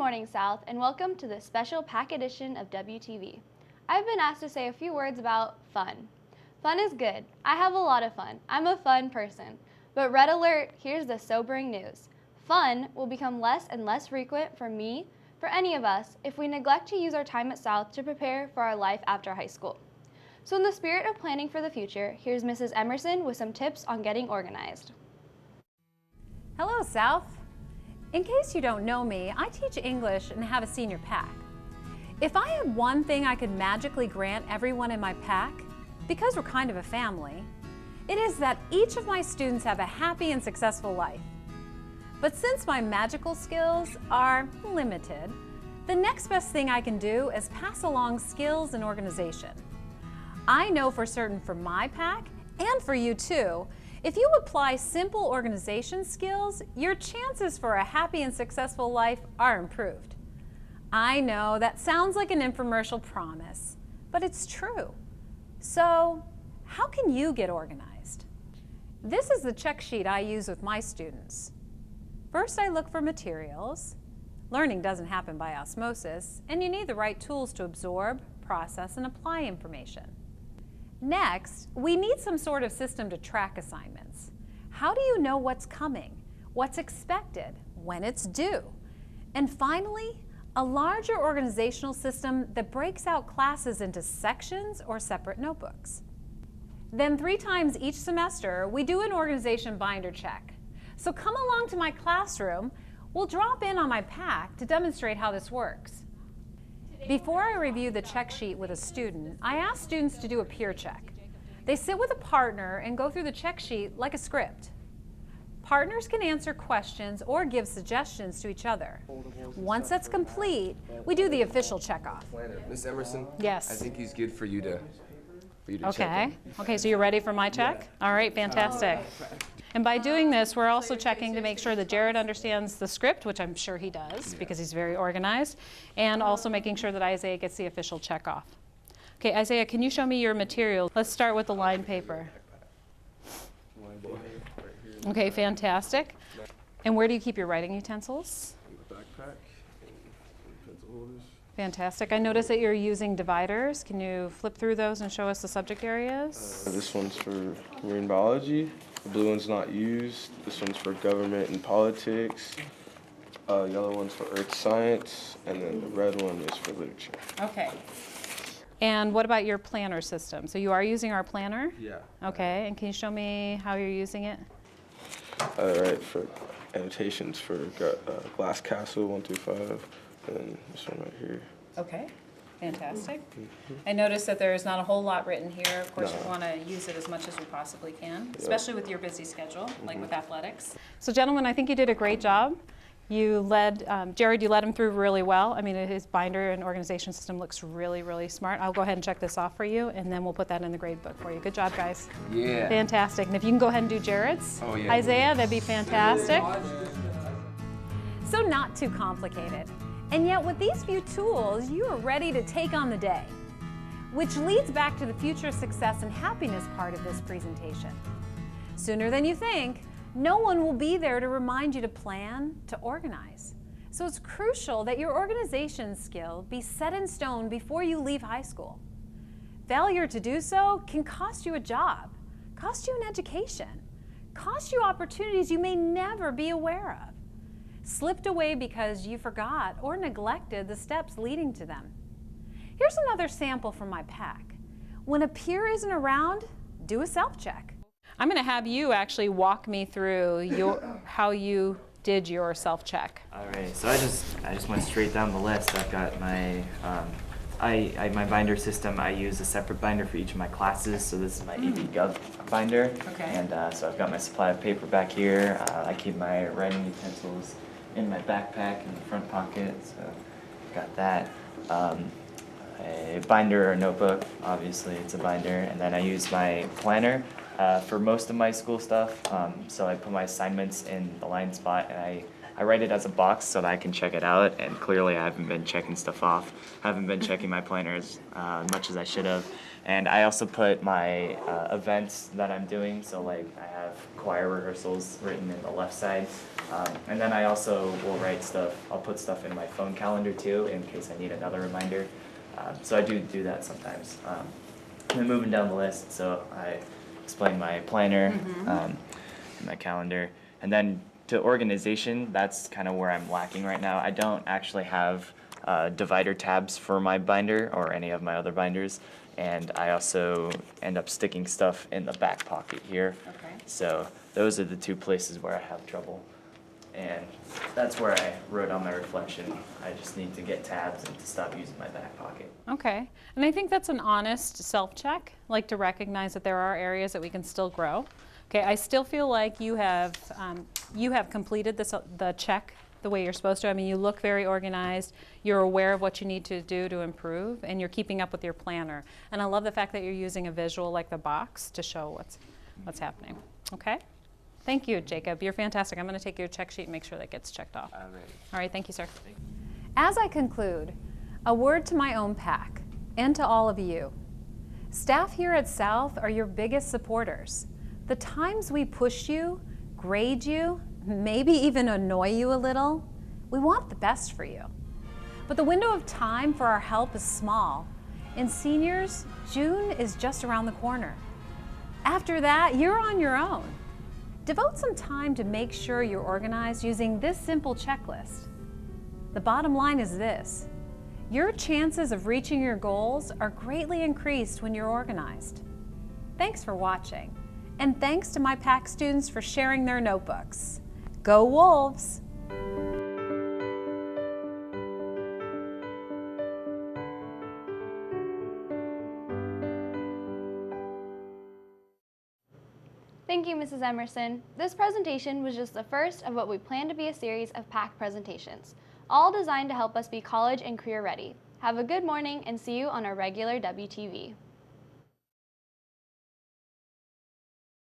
morning, South, and welcome to this special pack edition of WTV. I've been asked to say a few words about fun. Fun is good. I have a lot of fun. I'm a fun person. But red alert, here's the sobering news. Fun will become less and less frequent for me, for any of us, if we neglect to use our time at South to prepare for our life after high school. So in the spirit of planning for the future, here's Mrs. Emerson with some tips on getting organized. Hello, South. In case you don't know me, I teach English and have a senior pack. If I had one thing I could magically grant everyone in my pack, because we're kind of a family, it is that each of my students have a happy and successful life. But since my magical skills are limited, the next best thing I can do is pass along skills and organization. I know for certain for my pack, and for you too, if you apply simple organization skills, your chances for a happy and successful life are improved. I know that sounds like an infomercial promise, but it's true. So, how can you get organized? This is the check sheet I use with my students. First, I look for materials. Learning doesn't happen by osmosis, and you need the right tools to absorb, process, and apply information. Next, we need some sort of system to track assignments. How do you know what's coming, what's expected, when it's due? And finally, a larger organizational system that breaks out classes into sections or separate notebooks. Then 3 times each semester, we do an organization binder check. So come along to my classroom. We'll drop in on my pack to demonstrate how this works. Before I review the check sheet with a student, I ask students to do a peer check. They sit with a partner and go through the check sheet like a script. Partners can answer questions or give suggestions to each other. Once that's complete, we do the official checkoff. Miss Emerson? Yes. I think he's good for you to check Okay. him. Okay, so you're ready for my check? All right, fantastic. And by doing this, we're also checking to make sure that Jared understands the script, which I'm sure he does because he's very organized, and also making sure that Isaiah gets the official check off. Okay, Isaiah, can you show me your material? Let's start with the lined paper. Okay, fantastic. And where do you keep your writing utensils? In the backpack and pencil holders. Fantastic. I notice that you're using dividers. Can you flip through those and show us the subject areas? This one's for marine biology. The blue one's not used. This one's for government and politics. Yellow one's for earth science, and then the red one is for literature. Okay. And what about your planner system? So you are using our planner? Yeah. Okay, and can you show me how you're using it? Right, for annotations for Glass Castle 1 through 5, and this one right here. Okay, fantastic. I noticed that there's not a whole lot written here. Of course, you want to use it as much as we possibly can, especially with your busy schedule, like with athletics. So gentlemen, I think you did a great job. You led, Jared, you led him through really well. I mean, his binder and organization system looks really, really smart. I'll go ahead and check this off for you, and then we'll put that in the grade book for you. Good job, guys. Yeah. Fantastic. And if you can go ahead and do Jared's, Oh, yeah. Isaiah, that'd be fantastic. So not too complicated. And yet with these few tools, you are ready to take on the day, which leads back to the future success and happiness part of this presentation. Sooner than you think, no one will be there to remind you to plan, to organize. So it's crucial that your organization skill be set in stone before you leave high school. Failure to do so can cost you a job, cost you an education, cost you opportunities you may never be aware of. Slipped away because you forgot or neglected the steps leading to them. Here's another sample from my pack. When a peer isn't around, do a self-check. I'm going to have you actually walk me through how you did your self-check. All right, so I just went straight down the list. I've got my my binder system. I use a separate binder for each of my classes. So this is my AP Gov binder. Okay. And so I've got my supply of paper back here. I keep my writing utensils in my backpack in the front pocket. So I've got that. A binder or a notebook, obviously it's a binder. And then I use my planner for most of my school stuff. So I put my assignments in the line spot, and I I write it as a box so that I can check it out, and clearly I haven't been checking stuff off. Haven't been checking my planners as much as I should have. And I also put my events that I'm doing, so like I have choir rehearsals written in the left side. And then I also will write stuff, I'll put stuff in my phone calendar too in case I need another reminder. So I do that sometimes. And then moving down the list, so I explain my planner, and my calendar. And then to organization, that's kind of where I'm lacking right now. I don't actually have divider tabs for my binder or any of my other binders. And I also end up sticking stuff in the back pocket here. Okay. So those are the two places where I have trouble. And that's where I wrote on my reflection, I just need to get tabs and to stop using my back pocket. Okay, and I think that's an honest self-check, like to recognize that there are areas that we can still grow. Okay, I still feel like you have completed the check the way you're supposed to. I mean, you look very organized, you're aware of what you need to do to improve, and you're keeping up with your planner. And I love the fact that you're using a visual like the box to show what's happening. Okay? Thank you, Jacob. You're fantastic. I'm going to take your check sheet and make sure that gets checked off. All right, thank you, sir. As I conclude, a word to my own pack and to all of you. Staff here at South are your biggest supporters. The times we push you, grade you, maybe even annoy you a little, we want the best for you. But the window of time for our help is small. And seniors, June is just around the corner. After that, you're on your own. Devote some time to make sure you're organized using this simple checklist. The bottom line is this: your chances of reaching your goals are greatly increased when you're organized. Thanks for watching, and thanks to my PAC students for sharing their notebooks. Go Wolves! Thank you, Mrs. Emerson. This presentation was just the first of what we plan to be a series of PAC presentations, all designed to help us be college and career ready. Have a good morning and see you on our regular WTV.